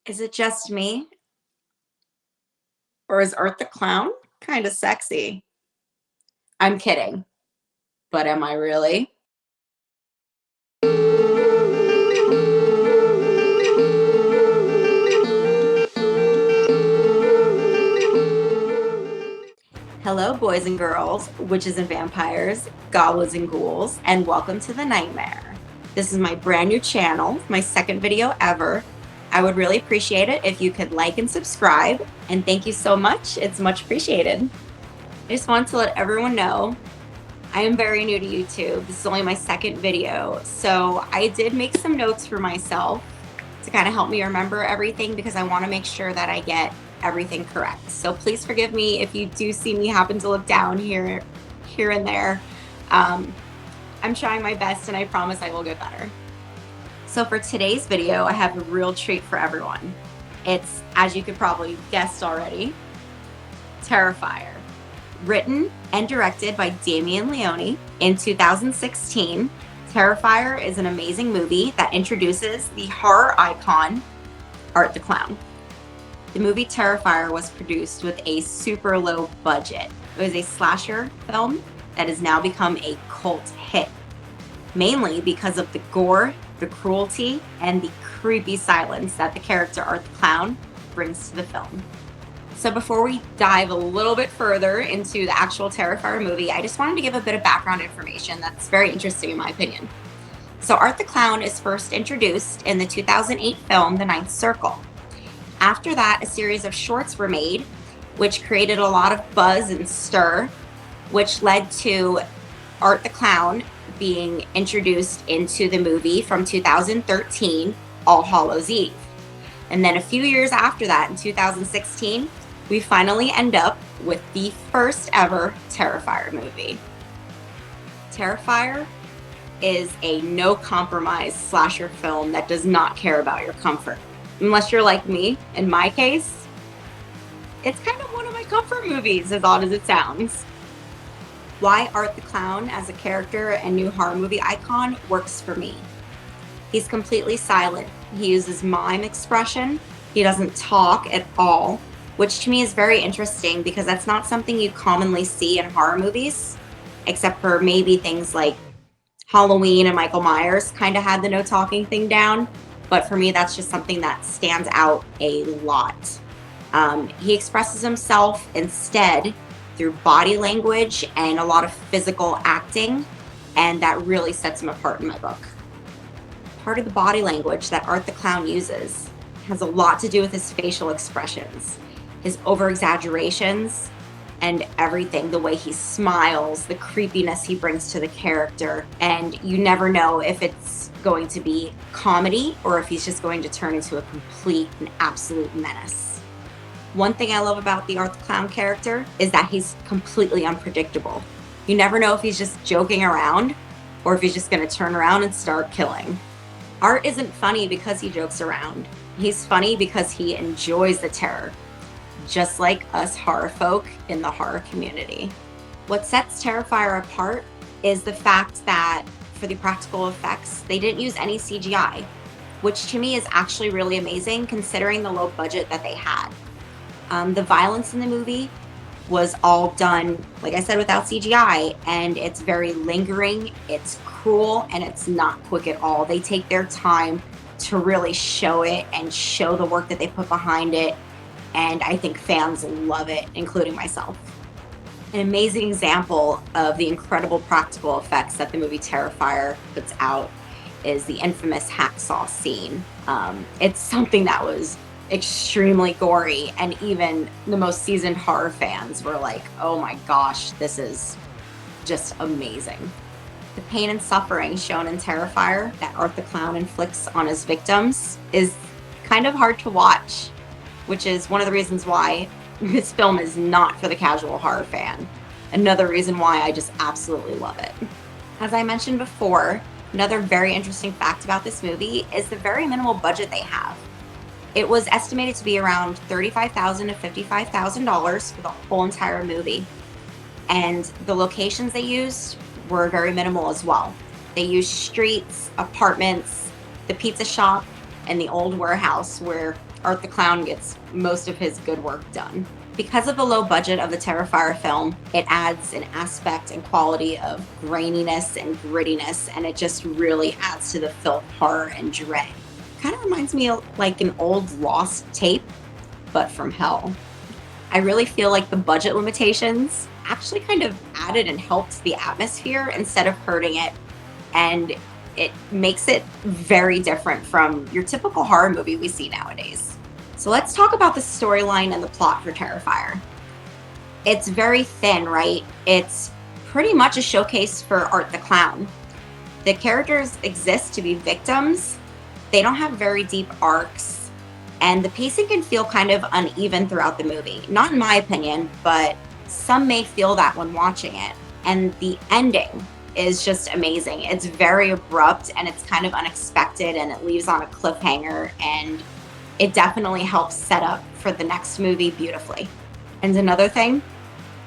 Is it just me, or is Art the Clown kind of sexy? I'm kidding, but am I really? Hello, boys and girls, witches and vampires, goblins and ghouls, and welcome to the nightmare. This is my brand new channel, my second video ever. I would really appreciate it if you could like and subscribe, and thank you so much. It's much appreciated. I just want to let everyone know I am very new to YouTube. This is only my second video, so I did make some notes for myself to kind of help me remember everything because I want to make sure that I get everything correct. So please forgive me if you do see me happen to look down here and there. I'm trying my best and I promise I will get better. So for today's video, I have a real treat for everyone. It's, as you could probably guess already, Terrifier. Written and directed by Damien Leone in 2016, Terrifier is an amazing movie that introduces the horror icon, Art the Clown. The movie Terrifier was produced with a super low budget. It was a slasher film that has now become a cult hit, mainly because of the gore, the cruelty, and the creepy silence that the character Art the Clown brings to the film. So before we dive a little bit further into the actual Terrifier movie, I just wanted to give a bit of background information that's very interesting in my opinion. So Art the Clown is first introduced in the 2008 film The Ninth Circle. After that, a series of shorts were made, which created a lot of buzz and stir, which led to Art the Clown being introduced into the movie from 2013, All Hallows Eve. And then a few years after that, in 2016, we finally end up with the first ever Terrifier movie. Terrifier is a no-compromise slasher film that does not care about your comfort. Unless you're like me, in my case, it's kind of one of my comfort movies, as odd as it sounds. Why Art the Clown as a character and new horror movie icon works for me. He's completely silent. He uses mime expression. He doesn't talk at all, which to me is very interesting because that's not something you commonly see in horror movies, except for maybe things like Halloween and Michael Myers kind of had the no talking thing down. But for me, that's just something that stands out a lot. He expresses himself instead through body language and a lot of physical acting, and that really sets him apart in my book. Part of the body language that Art the Clown uses has a lot to do with his facial expressions, his over-exaggerations, and everything, the way he smiles, the creepiness he brings to the character, and you never know if it's going to be comedy or if he's just going to turn into a complete and absolute menace. One thing I love about the Art the Clown character is that he's completely unpredictable. You never know if he's just joking around or if he's just going to turn around and start killing. Art isn't funny because he jokes around. He's funny because he enjoys the terror, just like us horror folk in the horror community. What sets Terrifier apart is the fact that for the practical effects, they didn't use any CGI, which to me is actually really amazing considering the low budget that they had. The violence in the movie was all done, like I said, without CGI, and it's very lingering, it's cruel, and it's not quick at all. They take their time to really show it and show the work that they put behind it, and I think fans love it, including myself. An amazing example of the incredible practical effects that the movie Terrifier puts out is the infamous Hacksaw scene. It's something that was extremely gory, and even the most seasoned horror fans were like, oh my gosh, this is just amazing. The pain and suffering shown in Terrifier that Art the Clown inflicts on his victims is kind of hard to watch, which is one of the reasons why this film is not for the casual horror fan. Another reason why I just absolutely love it. As I mentioned before, another very interesting fact about this movie is the very minimal budget they have. It was estimated to be around $35,000 to $55,000 for the whole entire movie. And the locations they used were very minimal as well. They used streets, apartments, the pizza shop, in the old warehouse where Art the Clown gets most of his good work done. Because of the low budget of the Terrifier film, it adds an aspect and quality of graininess and grittiness, and it just really adds to the film horror and dread. Kind of reminds me of like an old lost tape, but from hell. I really feel like the budget limitations actually kind of added and helped the atmosphere instead of hurting it, and it makes it very different from your typical horror movie we see nowadays. So let's talk about the storyline and the plot for Terrifier. It's very thin, right? It's pretty much a showcase for Art the Clown. The characters exist to be victims. They don't have very deep arcs, and the pacing can feel kind of uneven throughout the movie. Not in my opinion, but some may feel that when watching it. And the ending is just amazing. It's very abrupt and it's kind of unexpected, and it leaves on a cliffhanger, and it definitely helps set up for the next movie beautifully. And another thing,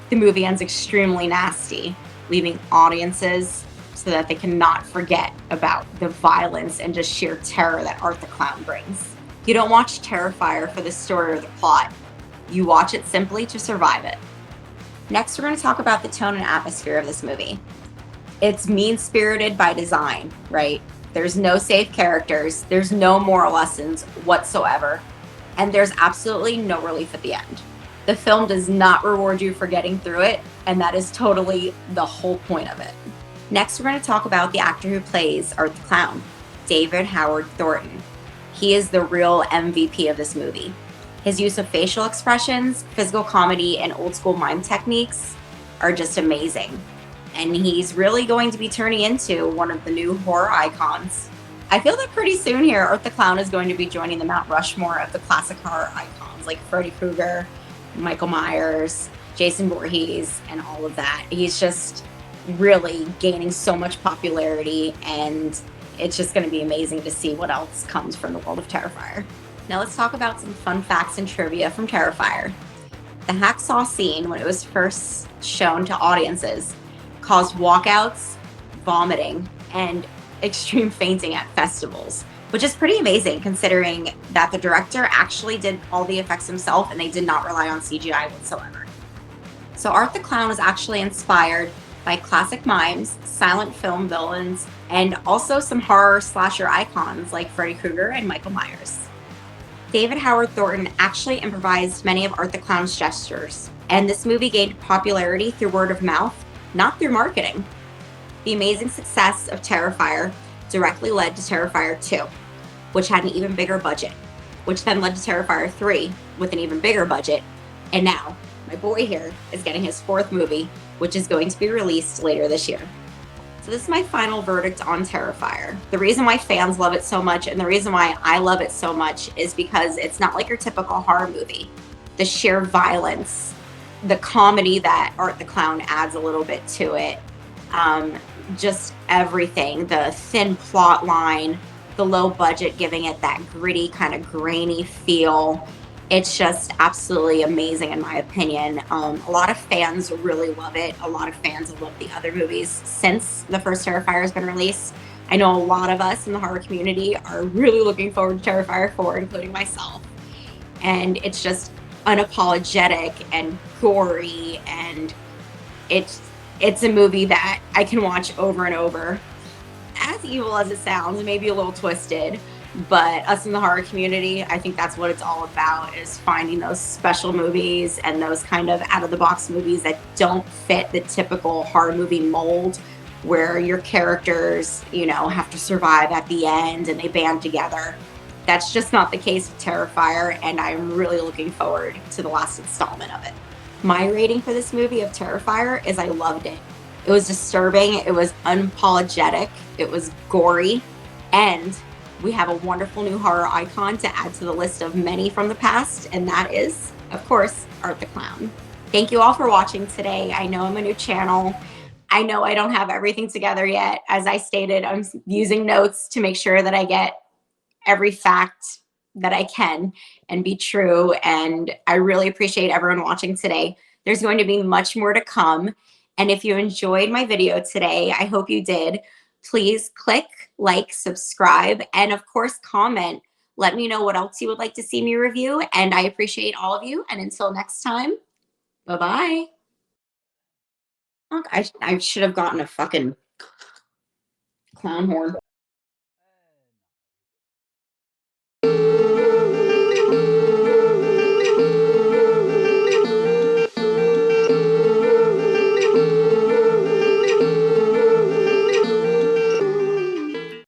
the movie ends extremely nasty, leaving audiences so that they cannot forget about the violence and just sheer terror that Art the Clown brings. You don't watch Terrifier for the story or the plot. You watch it simply to survive it. Next, we're going to talk about the tone and atmosphere of this movie. It's mean-spirited by design, right? There's no safe characters, there's no moral lessons whatsoever, and there's absolutely no relief at the end. The film does not reward you for getting through it, and that is totally the whole point of it. Next, we're going to talk about the actor who plays Art the Clown, David Howard Thornton. He is the real MVP of this movie. His use of facial expressions, physical comedy, and old school mime techniques are just amazing. And he's really going to be turning into one of the new horror icons. I feel that pretty soon here, Art the Clown is going to be joining the Mount Rushmore of the classic horror icons like Freddy Krueger, Michael Myers, Jason Voorhees, and all of that. He's just really gaining so much popularity, and it's just going to be amazing to see what else comes from the world of Terrifier. Now let's talk about some fun facts and trivia from Terrifier. The Hacksaw scene, when it was first shown to audiences, caused walkouts, vomiting, and extreme fainting at festivals, which is pretty amazing considering that the director actually did all the effects himself and they did not rely on CGI whatsoever. So Art the Clown was actually inspired by classic mimes, silent film villains, and also some horror slasher icons like Freddy Krueger and Michael Myers. David Howard Thornton actually improvised many of Art the Clown's gestures, and this movie gained popularity through word of mouth, not through marketing. The amazing success of Terrifier directly led to Terrifier 2, which had an even bigger budget, which then led to Terrifier 3 with an even bigger budget, and now my boy here is getting his fourth movie, which is going to be released later this year. So this is my final verdict on Terrifier. The reason why fans love it so much and the reason why I love it so much is because it's not like your typical horror movie. The sheer violence, the comedy that Art the Clown adds a little bit to it, just everything, the thin plot line, the low budget giving it that gritty kind of grainy feel. It's just absolutely amazing in my opinion. A lot of fans really love it. A lot of fans have loved the other movies since the first Terrifier has been released. I know a lot of us in the horror community are really looking forward to Terrifier 4, including myself. And it's just unapologetic and gory, and it's a movie that I can watch over and over. As evil as it sounds, maybe a little twisted, but us in the horror community, I think that's what it's all about, is finding those special movies and those kind of out-of-the-box movies that don't fit the typical horror movie mold, where your characters, have to survive at the end and they band together. That's just not the case with Terrifier, and I'm really looking forward to the last installment of it. My rating for this movie of Terrifier is I loved it. It was disturbing, it was unapologetic, it was gory, and we have a wonderful new horror icon to add to the list of many from the past, and that is, of course, Art the Clown. Thank you all for watching today. I know I'm a new channel. I know I don't have everything together yet. As I stated, I'm using notes to make sure that I get every fact that I can and be true, and I really appreciate everyone watching today. There's going to be much more to come, and if you enjoyed my video today, I hope you did. Please click like, subscribe, and of course comment. Let me know what else you would like to see me review. And I appreciate all of you. And until next time, bye bye. I should have gotten a fucking clown horn.